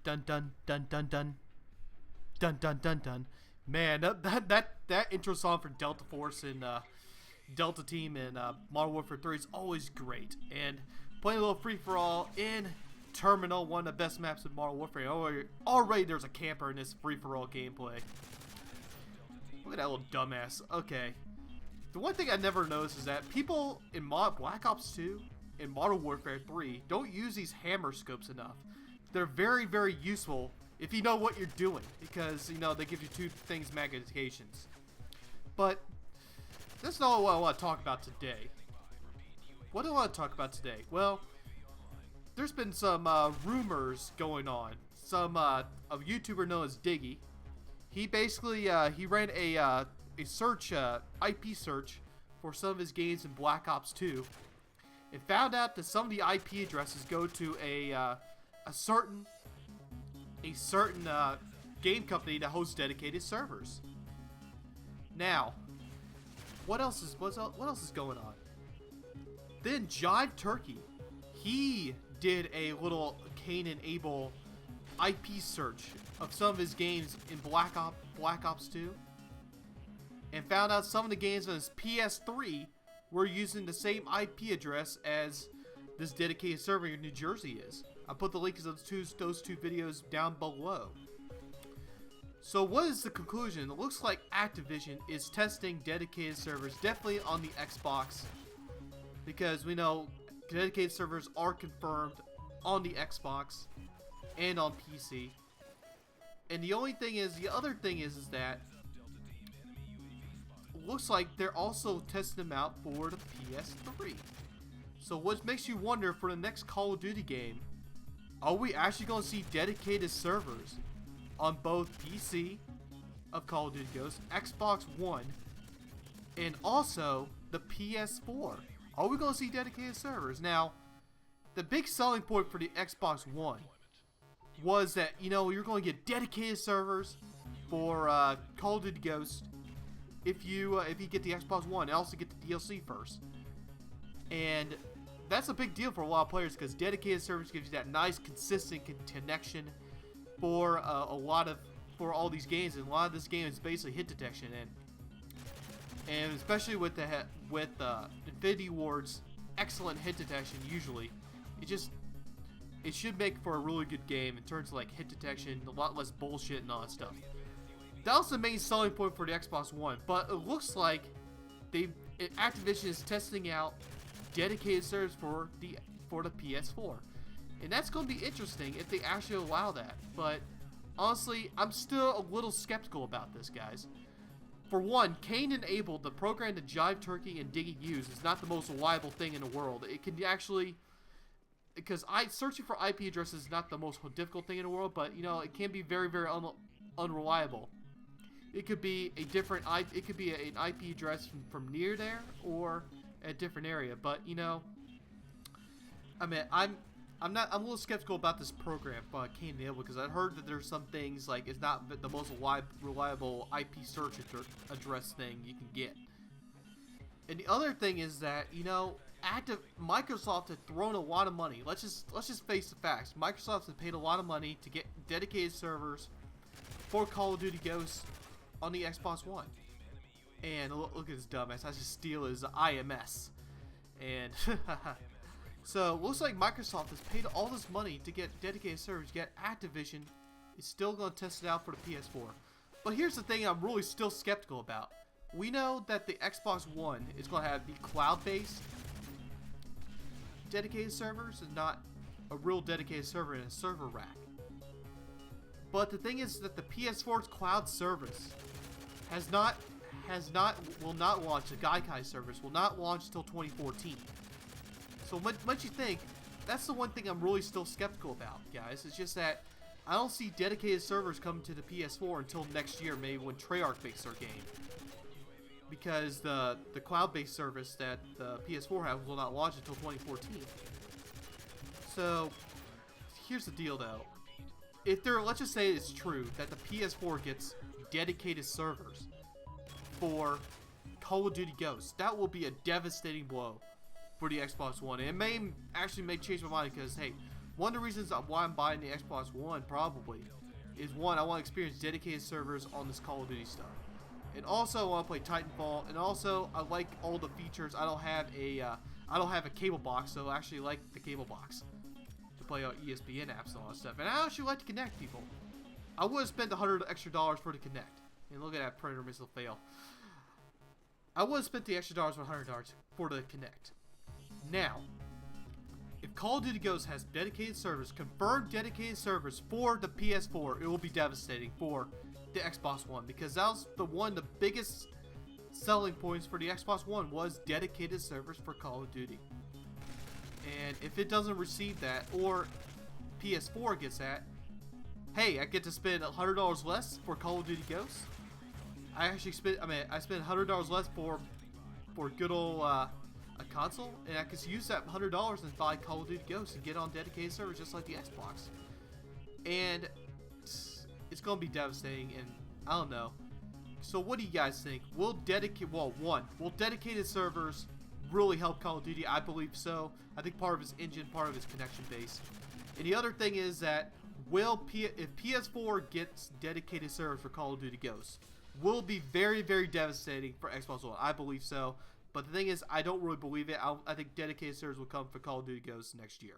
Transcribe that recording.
Dun dun dun dun dun dun dun dun dun. Man, that intro song for Delta Force and Delta Team in Modern Warfare 3 is always great. And playing a little free for all in Terminal, one of the best maps in Modern Warfare. Already there's a camper in this free for all gameplay. Look at that little dumbass. Okay. The one thing I never noticed is that people in Black Ops 2 and Modern Warfare 3 don't use these hammer scopes enough. They're very, very useful if you know what you're doing, because, you know, they give you two things magnifications. But that's not what I want to talk about today. What do I want to talk about today? Well, there's been some rumors going on. A YouTuber known as Diggy. He basically he ran a search, IP search for some of his games in Black Ops 2, and found out that some of the IP addresses go to a certain game company that hosts dedicated servers. Now, what else is going on? Then Jive Turkey, he did a little Cain and Abel IP search of some of his games in Black Ops 2, and found out some of the games on his PS3 were using the same IP address as this dedicated server in New Jersey is. I'll put the links of those two videos down below. So what is the conclusion? It looks like Activision is testing dedicated servers, definitely on the Xbox, because we know dedicated servers are confirmed on the Xbox and on PC. And the other thing is that it looks like they're also testing them out for the PS3. So what makes you wonder, for the next Call of Duty game, are we actually going to see dedicated servers on both PC of Call of Duty Ghosts, Xbox One, and also the PS4? Are we going to see dedicated servers? Now, the big selling point for the Xbox One was that, you know, you're going to get dedicated servers for Call of Duty Ghosts if you get the Xbox One, and also get the DLC first. And that's a big deal for a lot of players, because dedicated servers gives you that nice consistent connection for all these games, and a lot of this game is basically hit detection, and especially with Infinity Ward's excellent hit detection. Usually, it should make for a really good game in terms of like hit detection, a lot less bullshit and all that stuff. That was the main selling point for the Xbox One, but it looks like Activision is testing out dedicated servers for the PS4, and that's going to be interesting if they actually allow that. But honestly, I'm still a little skeptical about this, guys. For one, Cain and Abel, the program that Jive Turkey and Diggy use, is not the most reliable thing in the world. It can actually, because searching for IP addresses is not the most difficult thing in the world, but, you know, it can be very, very unreliable. It could be an IP address from near there, or a different area. But, you know, I mean, I'm a little skeptical about this program, Cain and Abel, because I've heard that there's some things like it's not the most reliable IP search address thing you can get. And the other thing is that, you know, Microsoft had thrown a lot of money. Let's just face the facts. Microsoft has paid a lot of money to get dedicated servers for Call of Duty Ghosts on the Xbox One. And look at this dumbass. I just steal his IMS. And so, looks like Microsoft has paid all this money to get dedicated servers, yet Activision is still going to test it out for the PS4. But here's the thing I'm really still skeptical about. We know that the Xbox One is going to have the cloud-based dedicated servers, and not a real dedicated server in a server rack. But the thing is that the PS4's cloud service will not launch. The Gaikai service will not launch until 2014. So much you think, that's the one thing I'm really still skeptical about, guys. It's just that I don't see dedicated servers coming to the PS4 until next year, maybe when Treyarch makes their game. Because the cloud-based service that the PS4 has will not launch until 2014. So, here's the deal though. Let's just say it's true that the PS4 gets dedicated servers for Call of Duty Ghosts, that will be a devastating blow for the Xbox One. And it may change my mind, because, hey, One of the reasons why I'm buying the Xbox One probably is one, I want to experience dedicated servers on this Call of Duty stuff. And also I want to play Titanfall, and also I like all the features. I don't have a cable box, so I actually like the cable box to play on ESPN apps and all that stuff. And I actually like to connect people. I would have spent $100 extra for the Connect. And look at that Predator missile fail. I would have spent the extra dollars, $100 for the Connect. Now, if Call of Duty Ghosts has dedicated servers, confirmed dedicated servers for the PS4, it will be devastating for the Xbox One, because that was one of the biggest selling points for the Xbox One was dedicated servers for Call of Duty. And if it doesn't receive that, or PS4 gets that, hey, I get to spend $100 less for Call of Duty Ghosts. I spent $100 less for good old a console, and I could use that $100 and buy Call of Duty Ghosts and get on dedicated servers just like the Xbox. And it's gonna be devastating, and I don't know. So what do you guys think? Will dedicated servers really help Call of Duty? I believe so. I think part of its engine, part of its connection base. And the other thing is that if PS4 gets dedicated servers for Call of Duty Ghosts, will be very, very devastating for Xbox One. I believe so. But the thing is, I don't really believe it. I think dedicated servers will come for Call of Duty Ghosts next year.